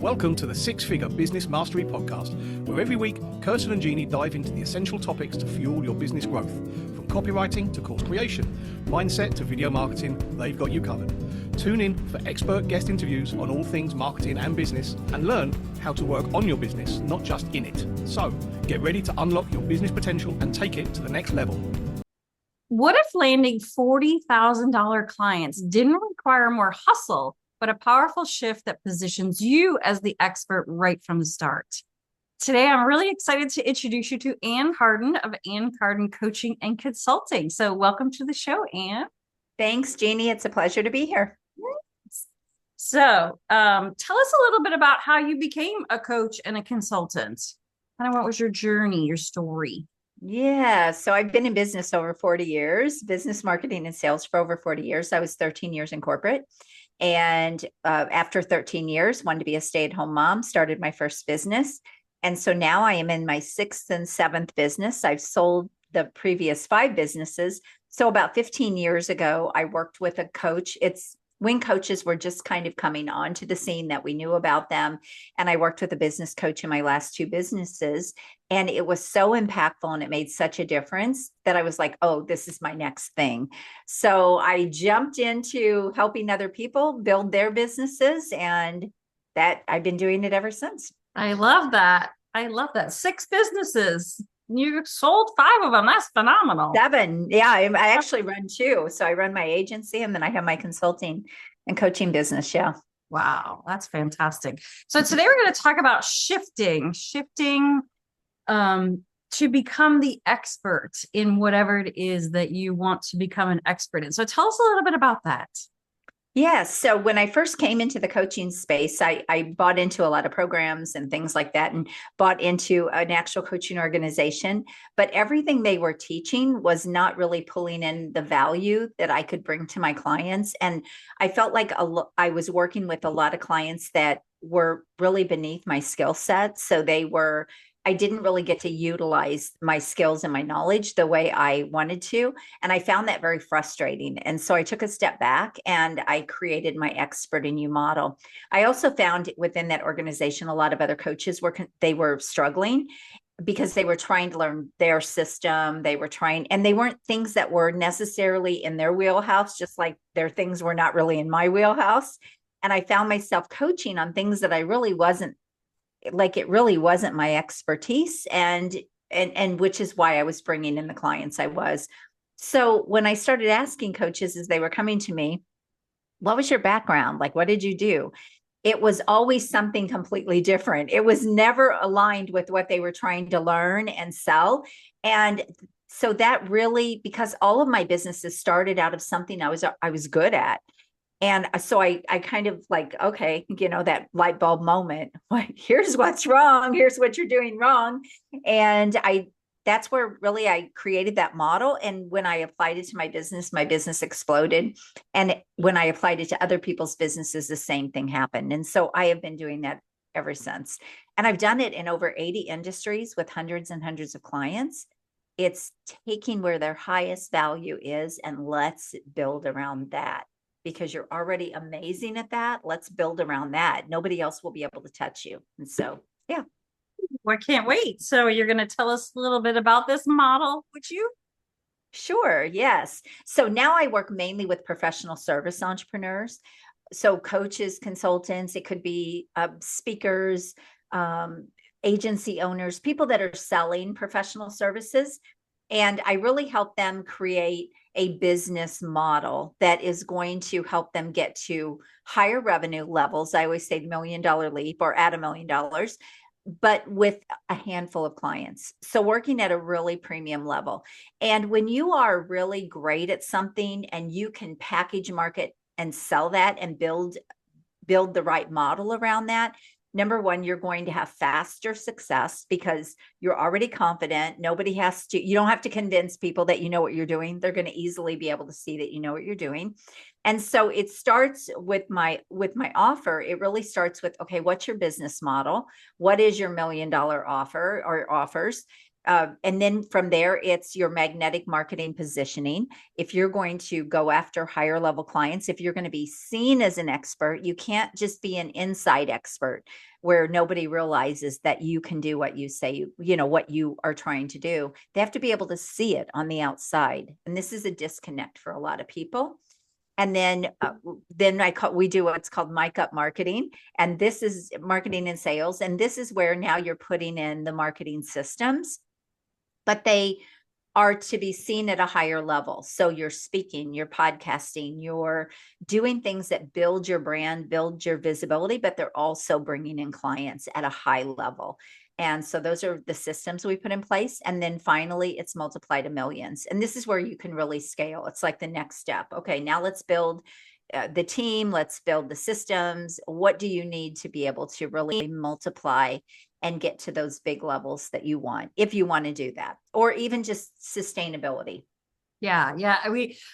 Welcome to the Six Figure Business Mastery Podcast, where every week, Kirsten and Jeanne dive into the essential topics to fuel your business growth. From copywriting to course creation, mindset to video marketing, they've got you covered. Tune in for expert guest interviews on all things marketing and business, and learn how to work on your business, not just in it. So, get ready to unlock your business potential and take it to the next level. What if landing $40,000 clients didn't require more hustle, but a powerful shift that positions you as the expert right from the start? Today, I'm really excited to introduce you to Anne Carden of Anne Carden Coaching and Consulting. So welcome to the show, Anne. Thanks, Jeanne. It's a pleasure to be here. So tell us a little bit about how you became a coach and a consultant. Kind of what was your journey, your story? Yeah, so I've been in business over 40 years, business marketing and sales for over 40 years. I was 13 years in corporate. And after 13 years, wanted to be a stay-at-home mom, started my first business. And so now I am in my sixth and seventh business. I've sold the previous 5 businesses. So about 15 years ago, I worked with a coach. It's when coaches were just kind of coming onto the scene that we knew about them. And I worked with a business coach in my last 2 businesses. And it was so impactful and it made such a difference that I was like, oh, this is my next thing. So I jumped into helping other people build their businesses, and that I've been doing it ever since. I love that. 6 businesses. You sold 5 of them. That's phenomenal. 7. Yeah, I actually run 2. So I run my agency and then I have my consulting and coaching business. Yeah. Wow, that's fantastic. So today we're going to talk about shifting to become the expert in whatever it is that you want to become an expert in. So tell us a little bit about that. Yes. So when I first came into the coaching space, I bought into a lot of programs and things like that, and bought into an actual coaching organization. But everything they were teaching was not really pulling in the value that I could bring to my clients. And I felt like I was working with a lot of clients that were really beneath my skill set. So I didn't really get to utilize my skills and my knowledge the way I wanted to. And I found that very frustrating. And so I took a step back and I created my expert in you model. I also found within that organization, a lot of other coaches were struggling because they were trying to learn their system. And they weren't things that were necessarily in their wheelhouse, just like their things were not really in my wheelhouse. And I found myself coaching on things that it really wasn't my expertise, and which is why I was bringing in the clients I was. So when I started asking coaches as they were coming to me, what was your background? Like, what did you do? It was always something completely different. It was never aligned with what they were trying to learn and sell. And so that really, because all of my businesses started out of something I was good at. And so I kind of like, okay, that light bulb moment, here's what's wrong. Here's what you're doing wrong. And that's where really I created that model. And when I applied it to my business exploded. And when I applied it to other people's businesses, the same thing happened. And so I have been doing that ever since. And I've done it in over 80 industries with hundreds and hundreds of clients. It's taking where their highest value is and let's build around that. Because you're already amazing at that. Let's build around that. Nobody else will be able to touch you. And so, yeah. Well, I can't wait. So you're going to tell us a little bit about this model, would you? Sure. Yes. So now I work mainly with professional service entrepreneurs. So coaches, consultants, it could be speakers, agency owners, people that are selling professional services. And I really help them create a business model that is going to help them get to higher revenue levels. I always say $1 million leap, or at $1 million, but with a handful of clients. So working at a really premium level. And when you are really great at something and you can package, market, and sell that and build the right model around that, number one, you're going to have faster success because you're already confident. You don't have to convince people that you know what you're doing. They're going to easily be able to see that you know what you're doing. And so it starts with my offer. It really starts with, okay, what's your business model? What is your $1 million offer or offers? And then from there, it's your magnetic marketing positioning. If you're going to go after higher level clients, if you're going to be seen as an expert, you can't just be an inside expert where nobody realizes that you can do what you say, what you are trying to do. They have to be able to see it on the outside. And this is a disconnect for a lot of people. And then we do what's called mic up marketing. And this is marketing and sales. And this is where now you're putting in the marketing systems, but they are to be seen at a higher level. So you're speaking, you're podcasting, you're doing things that build your brand, build your visibility, but they're also bringing in clients at a high level. And so those are the systems we put in place. And then finally, it's multiply to millions. And this is where you can really scale. It's like the next step. Okay, now let's build the team. Let's build the systems. What do you need to be able to really multiply and get to those big levels that you want, if you want to do that, or even just sustainability? Yeah.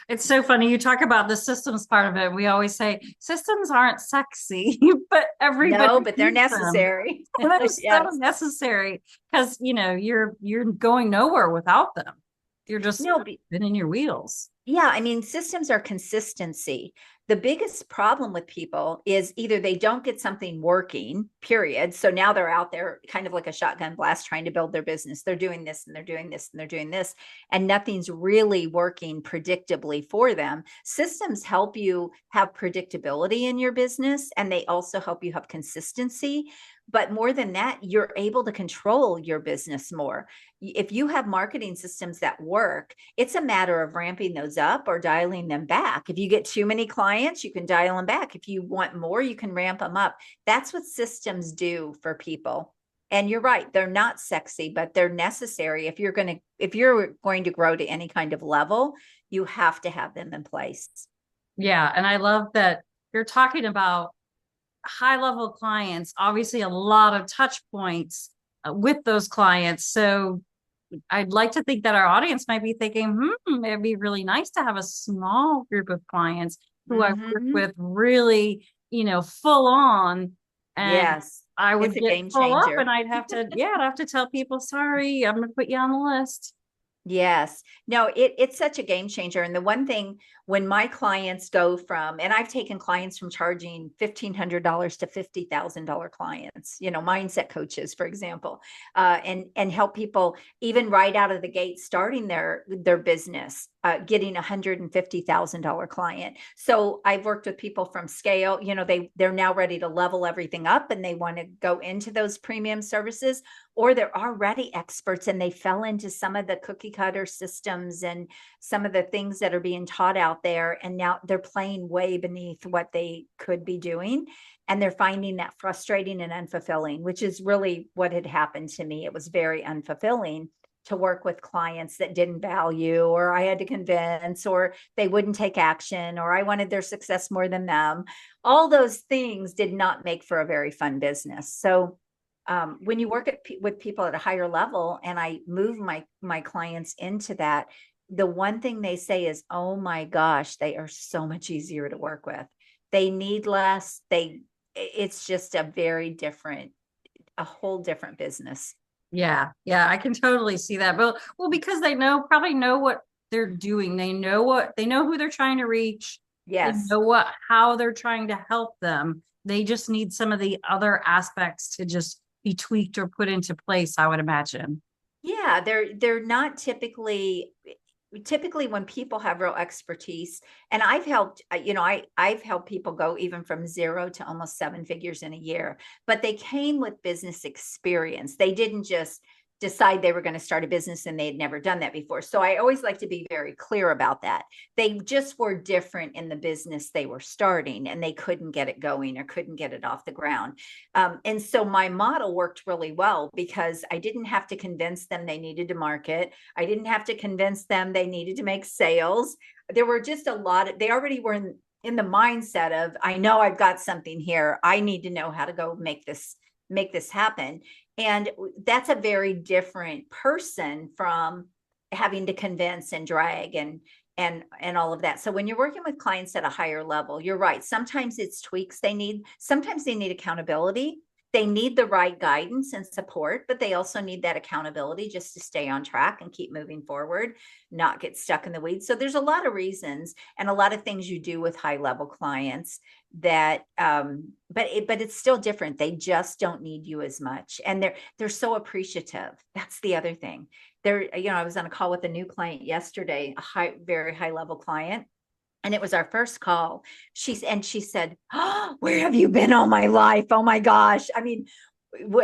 It's so funny. You talk about the systems part of it. We always say systems aren't sexy, but everybody No, but they're needs them. necessary. And they're Yes. so necessary because, you're going nowhere without them. You're just spinning your wheels. Yeah, I mean, systems are consistency. The biggest problem with people is either they don't get something working, period. So now they're out there kind of like a shotgun blast trying to build their business. They're doing this and they're doing this and they're doing this, and nothing's really working predictably for them. Systems help you have predictability in your business, and they also help you have consistency. But more than that, you're able to control your business more. If you have marketing systems that work, it's a matter of ramping those up or dialing them back. If you get too many clients, you can dial them back. If you want more, you can ramp them up. That's what systems do for people. And you're right, they're not sexy, but they're necessary. If you're going to grow to any kind of level, you have to have them in place. Yeah. And I love that you're talking about high level clients, obviously a lot of touch points with those clients. So I'd like to think that our audience might be thinking, it'd be really nice to have a small group of clients who I've worked with really, full on. And yes, I would get full up and I'd have to tell people, sorry, I'm going to put you on the list. Yes. No, it's such a game changer. And the one thing when my clients go from, and I've taken clients from charging $1,500 to $50,000 clients, mindset coaches, for example, and help people even right out of the gate, starting their business, getting $150,000 client. So I've worked with people from scale, they're now ready to level everything up and they want to go into those premium services, or they're already experts and they fell into some of the cookie cutter systems and some of the things that are being taught out there. And now they're playing way beneath what they could be doing. And they're finding that frustrating and unfulfilling, which is really what had happened to me. It was very unfulfilling to work with clients that didn't value, or I had to convince, or they wouldn't take action, or I wanted their success more than them. All those things did not make for a very fun business. So when you work with people at a higher level, and I move my clients into that, the one thing they say is, oh my gosh, they are so much easier to work with. They need less. It's just a whole different business. Yeah, I can totally see that. But because they probably know what they're doing. They know who they're trying to reach. Yes. They know how they're trying to help them. They just need some of the other aspects to just be tweaked or put into place, I would imagine. Yeah, they're not typically when people have real expertise, and I've helped, I've helped people go even from 0 to almost 7 figures in a year, but they came with business experience. They didn't just decide they were going to start a business and they had never done that before. So I always like to be very clear about that. They just were different in the business they were starting, and they couldn't get it going or couldn't get it off the ground. And so my model worked really well because I didn't have to convince them they needed to market. I didn't have to convince them they needed to make sales. There were just they already were in the mindset of, I know I've got something here. I need to know how to go make this happen. And that's a very different person from having to convince and drag and all of that. So when you're working with clients at a higher level, you're right. Sometimes it's tweaks they need. Sometimes they need accountability. They need the right guidance and support, but they also need that accountability just to stay on track and keep moving forward, not get stuck in the weeds. So there's a lot of reasons and a lot of things you do with high level clients that, but it's still different. They just don't need you as much. And they're so appreciative. That's the other thing. I was on a call with a new client yesterday, very high level client. And it was our first call. She said, "Oh, where have you been all my life? Oh my gosh." I mean,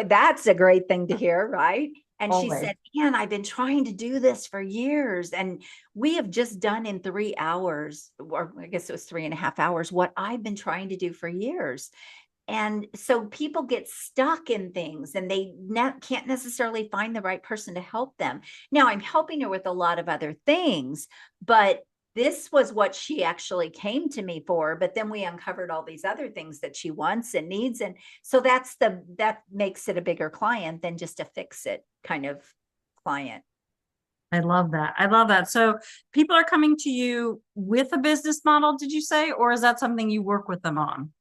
that's a great thing to hear, right? And Always. she said, "Man, I've been trying to do this for years. And we have just done in 3 hours, or I guess it was 3.5 hours, what I've been trying to do for years." And so people get stuck in things and they can't necessarily find the right person to help them. Now I'm helping her with a lot of other things, but this was what she actually came to me for. But then we uncovered all these other things that she wants and needs. And so that makes it a bigger client than just a fix it kind of client. I love that. I love that. So people are coming to you with a business model, did you say, or is that something you work with them on?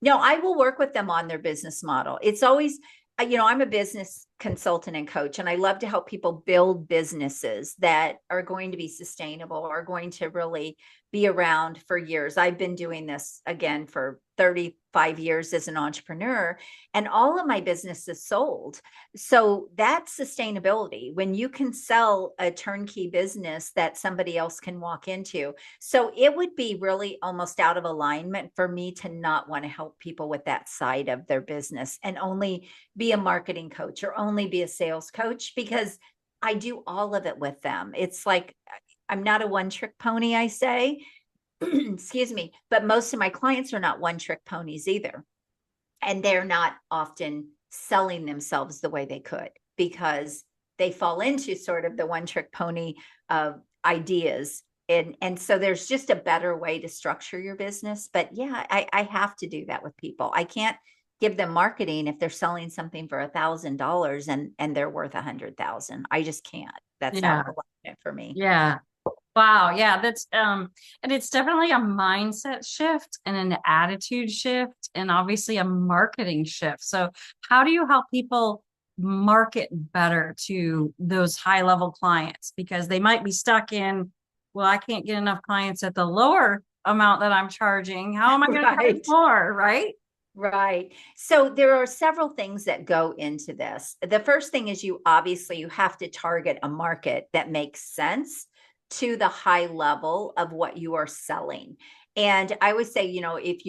No, I will work with them on their business model. It's always, I'm a business consultant and coach, and I love to help people build businesses that are going to be sustainable, are going to really be around for years. I've been doing this again for 35 years as an entrepreneur, and all of my businesses sold. So that's sustainability when you can sell a turnkey business that somebody else can walk into. So it would be really almost out of alignment for me to not want to help people with that side of their business and only be a marketing coach or only be a sales coach, because I do all of it with them. It's like, I'm not a one trick pony, I say, excuse me, but most of my clients are not one trick ponies either. And they're not often selling themselves the way they could because they fall into sort of the one trick pony ideas. And so there's just a better way to structure your business. But yeah, I have to do that with people. I can't give them marketing if they're selling something for $1,000 and they're worth 100,000. I just can't. That's not alignment for me. Yeah. Wow. Yeah. That's, and it's definitely a mindset shift and an attitude shift and obviously a marketing shift. So how do you help people market better to those high level clients? Because they might be stuck in, well, I can't get enough clients at the lower amount that I'm charging. How am I going to charge more? Right. Right. So there are several things that go into this. The first thing is you have to target a market that makes sense to the high level of what you are selling. And I would say, if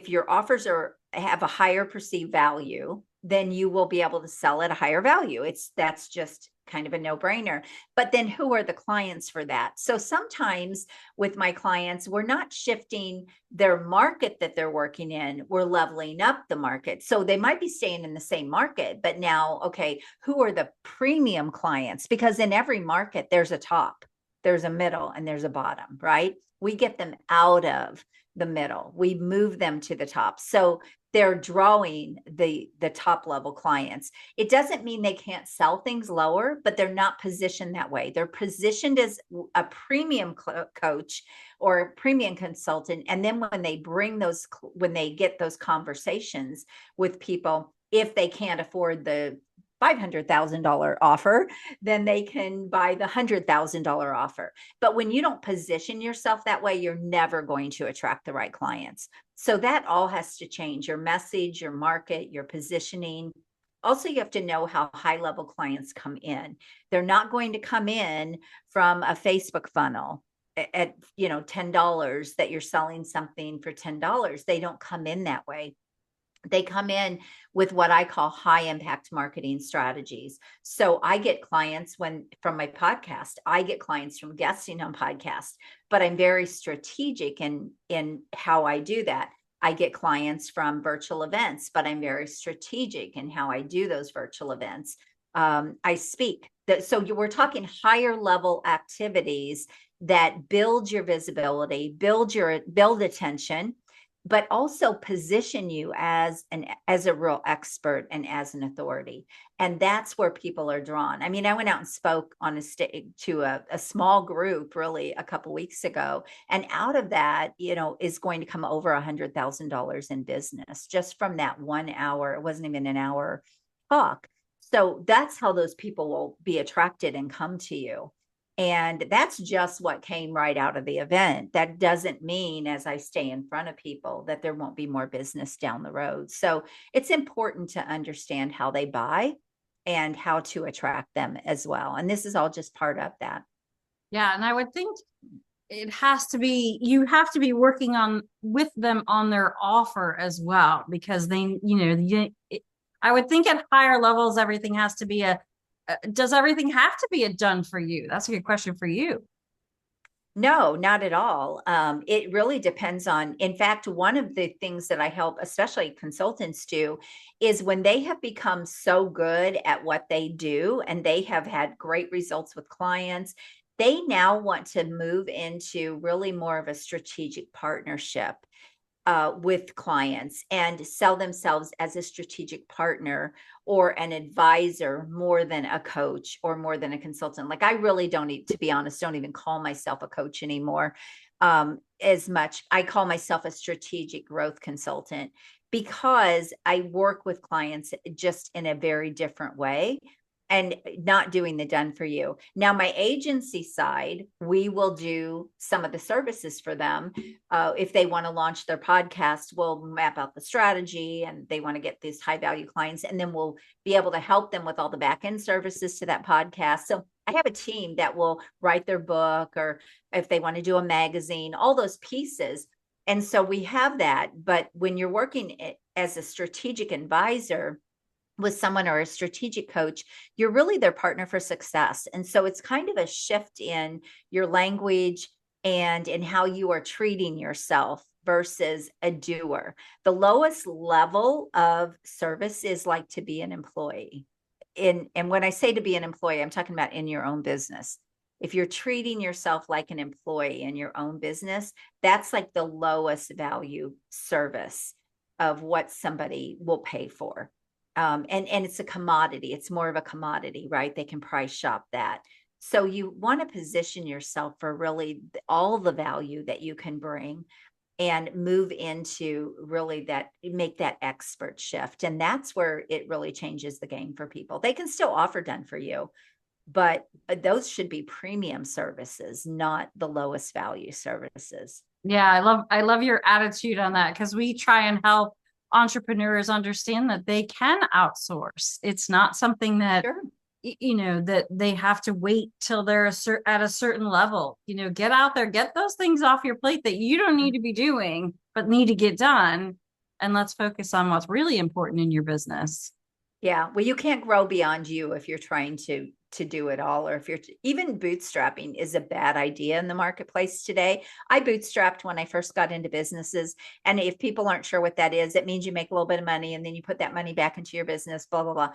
your offers have a higher perceived value, then you will be able to sell at a higher value. That's just kind of a no-brainer. But then who are the clients for that? So sometimes with my clients, we're not shifting their market that they're working in, we're leveling up the market. So they might be staying in the same market, but now, okay, who are the premium clients? Because in every market, there's a top, there's a middle, and there's a bottom, right? We get them out of the middle. We move them to the top. So they're drawing the top level clients. It doesn't mean they can't sell things lower, but they're not positioned that way. They're positioned as a premium coach or a premium consultant. And then when they get those conversations with people, if they can't afford the $500,000 offer, then they can buy the $100,000 offer. But when you don't position yourself that way, you're never going to attract the right clients. So that all has to change: your message, your market, your positioning. Also, you have to know how high level clients come in. They're not going to come in from a Facebook funnel at $10 that you're selling something for $10. They don't come in that way. They come in with what I call high impact marketing strategies. So I get clients from my podcast, I get clients from guesting on podcasts, but I'm very strategic in how I do that. I get clients from virtual events, but I'm very strategic in how I do those virtual events. I speak. So we're talking higher level activities that build your visibility, build attention, but also position you as a real expert and as an authority. And that's where people are drawn. I mean, I went out and spoke on a stage to a small group really a couple weeks ago. And out of that, is going to come over $100,000 in business just from that 1 hour. It wasn't even an hour talk. So that's how those people will be attracted and come to you. And that's just what came right out of the event. That doesn't mean, as I stay in front of people, that there won't be more business down the road. So it's important to understand how they buy and how to attract them as well. And this is all just part of that. Yeah. And I would think you have to be working with them on their offer as well, because I would think at higher levels, everything has to be does everything have to be a done for you? That's a good question for you. No, not at all. It really depends on, in fact, one of the things that I help, especially consultants do, is when they have become so good at what they do and they have had great results with clients, they now want to move into really more of a strategic partnership with clients and sell themselves as a strategic partner or an advisor more than a coach or more than a consultant. Like I really don't, to be honest, don't even call myself a coach anymore as much. I call myself a strategic growth consultant because I work with clients just in a very different way and not doing the done for you. Now, my agency side, we will do some of the services for them. If they want to launch their podcast, we'll map out the strategy and they want to get these high value clients. And then we'll be able to help them with all the back end services to that podcast. So I have a team that will write their book, or if they want to do a magazine, all those pieces. And so we have that. But when you're working as a strategic advisor with someone or a strategic coach, you're really their partner for success. And so it's kind of a shift in your language and in how you are treating yourself versus a doer. The lowest level of service is like to be an employee. And when I say to be an employee, I'm talking about in your own business. If you're treating yourself like an employee in your own business, that's like the lowest value service of what somebody will pay for. And it's a commodity. It's more of a commodity, right? They can price shop that. So you want to position yourself for really all the value that you can bring and move into really make that expert shift. And that's where it really changes the game for people. They can still offer done for you, but those should be premium services, not the lowest value services. Yeah, I love your attitude on that, because we try and help entrepreneurs understand that they can outsource. It's not something that, Sure. That they have to wait till they're at a certain level. Get out there, get those things off your plate that you don't need to be doing, but need to get done. And let's focus on what's really important in your business. Yeah. Well, you can't grow beyond you if you're trying to do it all, or if you're even bootstrapping is a bad idea in the marketplace today. I bootstrapped when I first got into businesses. And if people aren't sure what that is, it means you make a little bit of money and then you put that money back into your business, blah, blah, blah.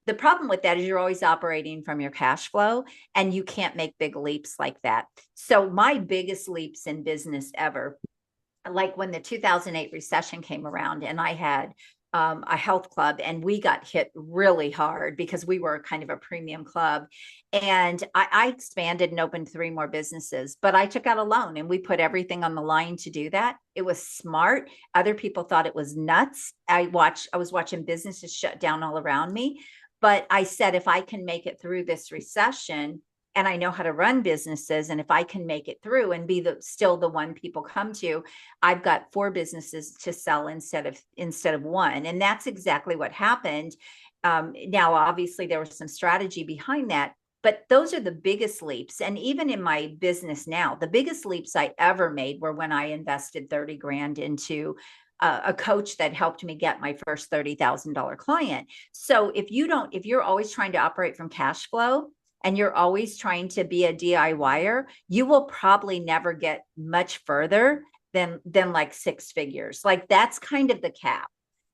The problem with that is you're always operating from your cash flow and you can't make big leaps like that. So my biggest leaps in business ever, like when the 2008 recession came around and I had a health club and we got hit really hard because we were kind of a premium club. And I expanded and opened 3 more businesses, but I took out a loan and we put everything on the line to do that. It was smart. Other people thought it was nuts. I was watching businesses shut down all around me, but I said, if I can make it through this recession, and I know how to run businesses, and if I can make it through and be still the one people come to, I've got 4 businesses to sell instead of 1. And that's exactly what happened. Now, obviously, there was some strategy behind that, but those are the biggest leaps. And even in my business now, the biggest leaps I ever made were when I invested 30 grand into a coach that helped me get my first $30,000 client. So if you're always trying to operate from cash flow, and you're always trying to be a DIYer, you will probably never get much further than like 6 figures. Like that's kind of the cap.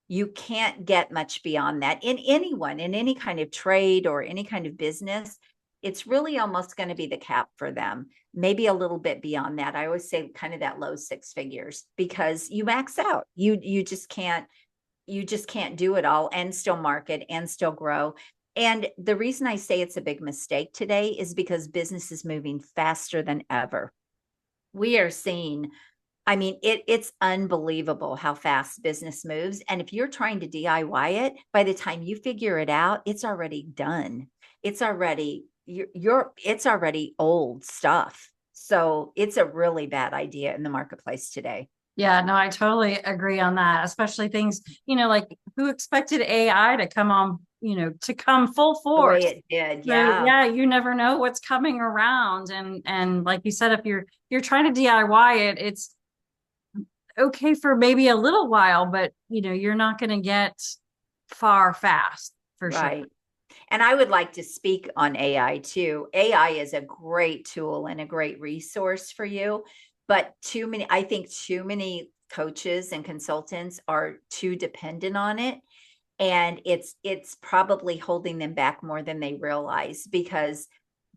You can't get much beyond that in any kind of trade or any kind of business. it's really almost going to be the cap for them. Maybe a little bit beyond that. I always say kind of that low 6 figures, because you max out. You just can't do it all and still market and still grow. And the reason I say it's a big mistake today is because business is moving faster than ever. We are seeing, I mean, it's unbelievable how fast business moves. And if you're trying to DIY it, by the time you figure it out, it's already done. It's already, it's already old stuff. So it's a really bad idea in the marketplace today. Yeah, no, I totally agree on that. Especially things, like who expected AI to come on, to come full The way force. it did. So, Yeah. yeah, you never know what's coming around. And like you said, if you're trying to DIY it, it's okay for maybe a little while, but you're not going to get far fast for sure. Right. And I would like to speak on AI too. AI is a great tool and a great resource for you, but I think too many coaches and consultants are too dependent on it. And it's probably holding them back more than they realize, because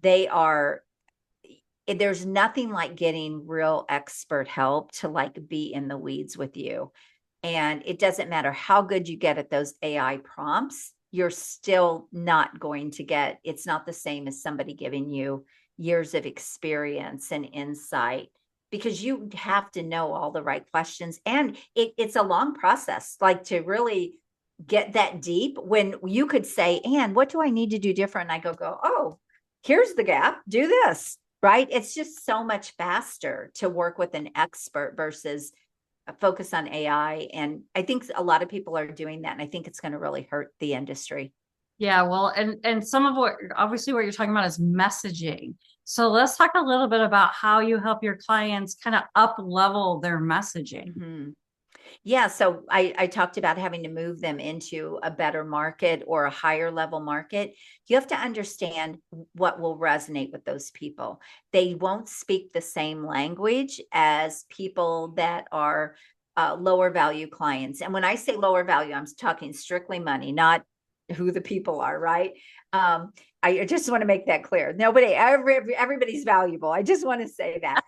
there's nothing like getting real expert help to like be in the weeds with you. And it doesn't matter how good you get at those AI prompts, you're still not going to get, it's not the same as somebody giving you years of experience and insight, because you have to know all the right questions. And it's a long process, like to really get that deep, when you could say, Anne, what do I need to do different? And I go, oh, here's the gap, do this, right? It's just so much faster to work with an expert versus focus on AI. And I think a lot of people are doing that. And I think it's going to really hurt the industry. Yeah, well, and some of what obviously what you're talking about is messaging. So let's talk a little bit about how you help your clients kind of up level their messaging. Mm-hmm. Yeah. So I talked about having to move them into a better market or a higher level market. You have to understand what will resonate with those people. They won't speak the same language as people that are lower value clients. And when I say lower value, I'm talking strictly money, not who the people are, right? I just want to make that clear. Everybody's valuable. I just want to say that.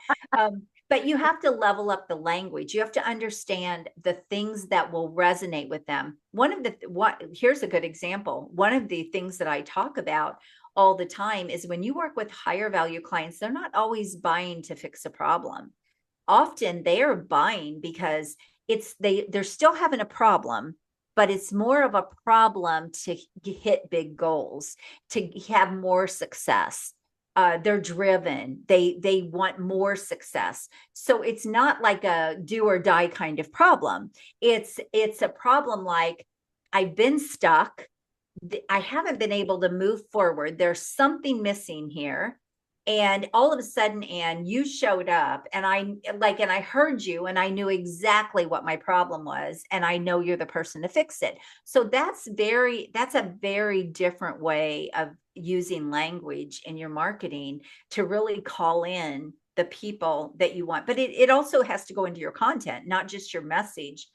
But you have to level up the language. You have to understand the things that will resonate with them. Here's a good example. One of the things that I talk about all the time is when you work with higher value clients, they're not always buying to fix a problem. Often they are buying because they're still having a problem, but it's more of a problem to hit big goals, to have more success. They're driven. They want more success. So it's not like a do or die kind of problem. It's a problem like, I've been stuck. I haven't been able to move forward. There's something missing here. And all of a sudden, Anne, you showed up, and I heard you, and I knew exactly what my problem was. And I know you're the person to fix it. So that's a very different way of using language in your marketing to really call in the people that you want. But it also has to go into your content, not just your message,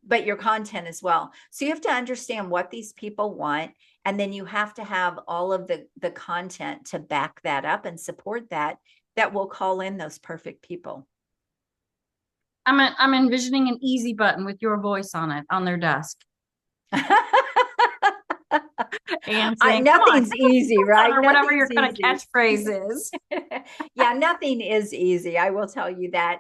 but your content as well. So you have to understand what these people want. And then you have to have all of the content to back that up and support that will call in those perfect people. I'm envisioning an easy button with your voice on it on their desk. And saying, nothing's easy, right? Or whatever your kind of catchphrase is. Yeah, nothing is easy. I will tell you that.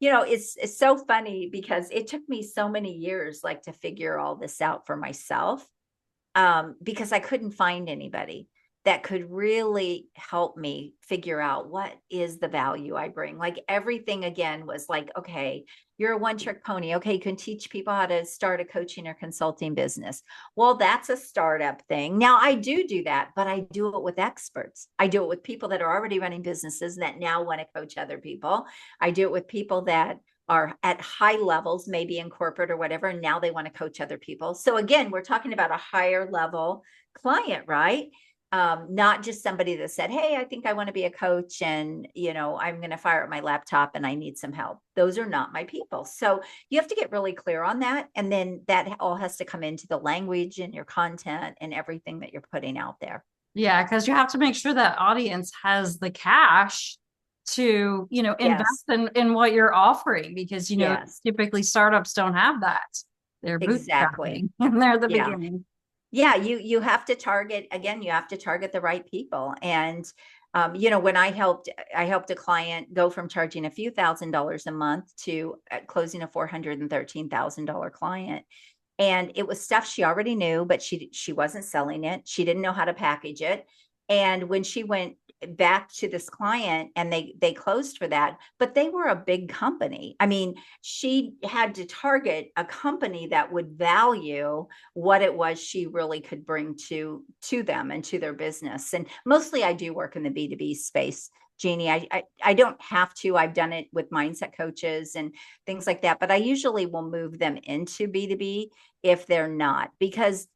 It's so funny because it took me so many years like to figure all this out for myself, because I couldn't find anybody that could really help me figure out what is the value I bring. Like everything again was like, okay, you're a one-trick pony. Okay, you can teach people how to start a coaching or consulting business. Well, that's a startup thing. Now I do that, but I do it with experts. I do it with people that are already running businesses that now want to coach other people. I do it with people that are at high levels, maybe in corporate or whatever, and now they want to coach other people. So again, we're talking about a higher level client, right? Not just somebody that said, hey, I think I want to be a coach and, I'm going to fire up my laptop and I need some help. Those are not my people. So you have to get really clear on that. And then that all has to come into the language and your content and everything that you're putting out there. Yeah, because you have to make sure that audience has the cash to, invest in what you're offering, because, Yes, typically startups don't have that. They're exactly. bootstrapping and they're the Yeah. beginning. Yeah, you have to target, again, you have to target the right people. And when I helped a client go from charging a few $1,000s a month to closing a $413,000 client. And it was stuff she already knew, but she wasn't selling it. She didn't know how to package it. And when she went back to this client and they closed for that, but they were a big company. I mean, she had to target a company that would value what it was she really could bring to them and to their business. And mostly I do work in the B2B space, Jeannie. I don't have to. I've done it with mindset coaches and things like that, but I usually will move them into B2B if they're not, because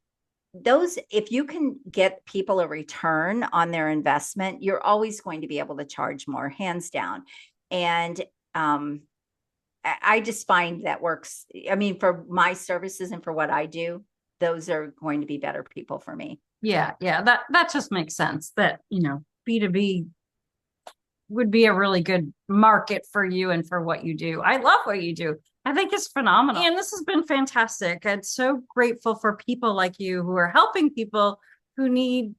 if you can get people a return on their investment, you're always going to be able to charge more, hands down. And I just find that works. I mean, for my services and for what I do, those are going to be better people for me. Yeah, that just makes sense that, B2B would be a really good market for you and for what you do. I love what you do. I think it's phenomenal. And this has been fantastic. I'm so grateful for people like you who are helping people who need,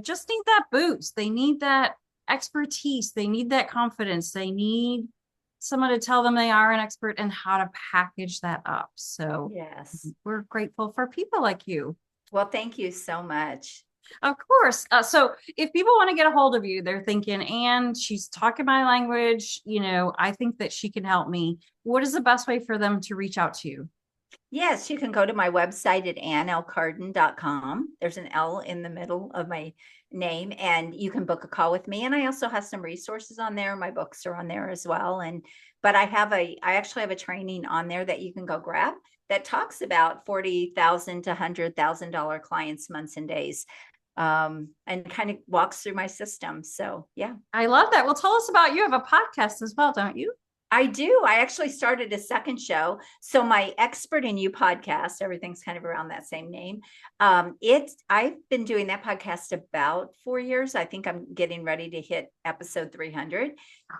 just need that boost. They need that expertise. They need that confidence. They need someone to tell them they are an expert and how to package that up. So yes, we're grateful for people like you. Well, thank you so much. Of course. So if people want to get a hold of you, they're thinking, and she's talking my language, I think that she can help me. What is the best way for them to reach out to you? Yes, you can go to my website at annlcarden.com. There's an L in the middle of my name, and you can book a call with me. And I also have some resources on there. My books are on there as well. But I actually have a training on there that you can go grab that talks about $40,000 to $100,000 clients, months and days. And kind of walks through my system. So yeah. I love that. Well, tell us about, you have a podcast as well, don't you? I do. I actually started a second show. So my Expert in You podcast, everything's kind of around that same name. I've been doing that podcast about 4 years. I think I'm getting ready to hit episode 300.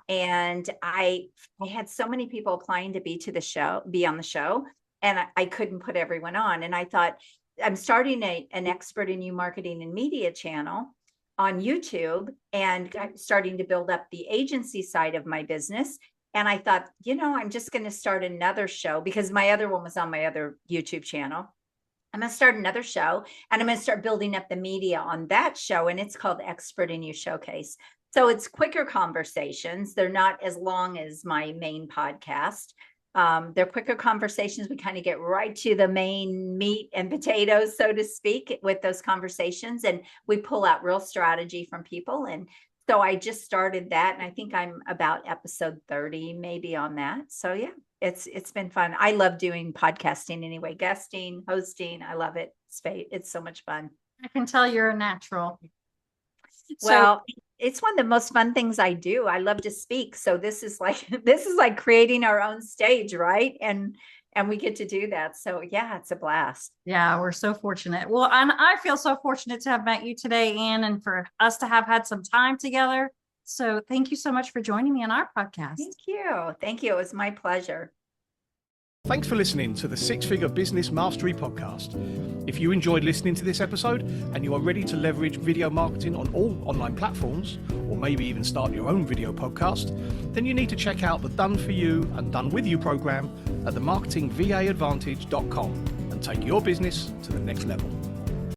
And I had so many people applying to be on the show, and I couldn't put everyone on. And I thought, I'm starting an Expert in You marketing and media channel on YouTube, and I'm starting to build up the agency side of my business. And I thought, I'm just going to start another show, because my other one was on my other YouTube channel. I'm going to start another show, and I'm going to start building up the media on that show. And it's called Expert in You Showcase. So it's quicker conversations. They're not as long as my main podcast. They're quicker conversations. We kind of get right to the main meat and potatoes, so to speak, with those conversations. And we pull out real strategy from people. And so I just started that. And I think I'm about episode 30, maybe, on that. So yeah, it's been fun. I love doing podcasting anyway, guesting, hosting. I love it. It's so much fun. I can tell you're a natural. Well, it's one of the most fun things I do. I love to speak. So this is like creating our own stage, right? And we get to do that. So yeah, it's a blast. Yeah, we're so fortunate. Well, and I feel so fortunate to have met you today, Anne, and for us to have had some time together. So thank you so much for joining me on our podcast. Thank you. Thank you. It was my pleasure. Thanks for listening to the Six Figure Business Mastery Podcast. If you enjoyed listening to this episode and you are ready to leverage video marketing on all online platforms, or maybe even start your own video podcast, then you need to check out the Done For You and Done With You program at themarketingvaadvantage.com and take your business to the next level.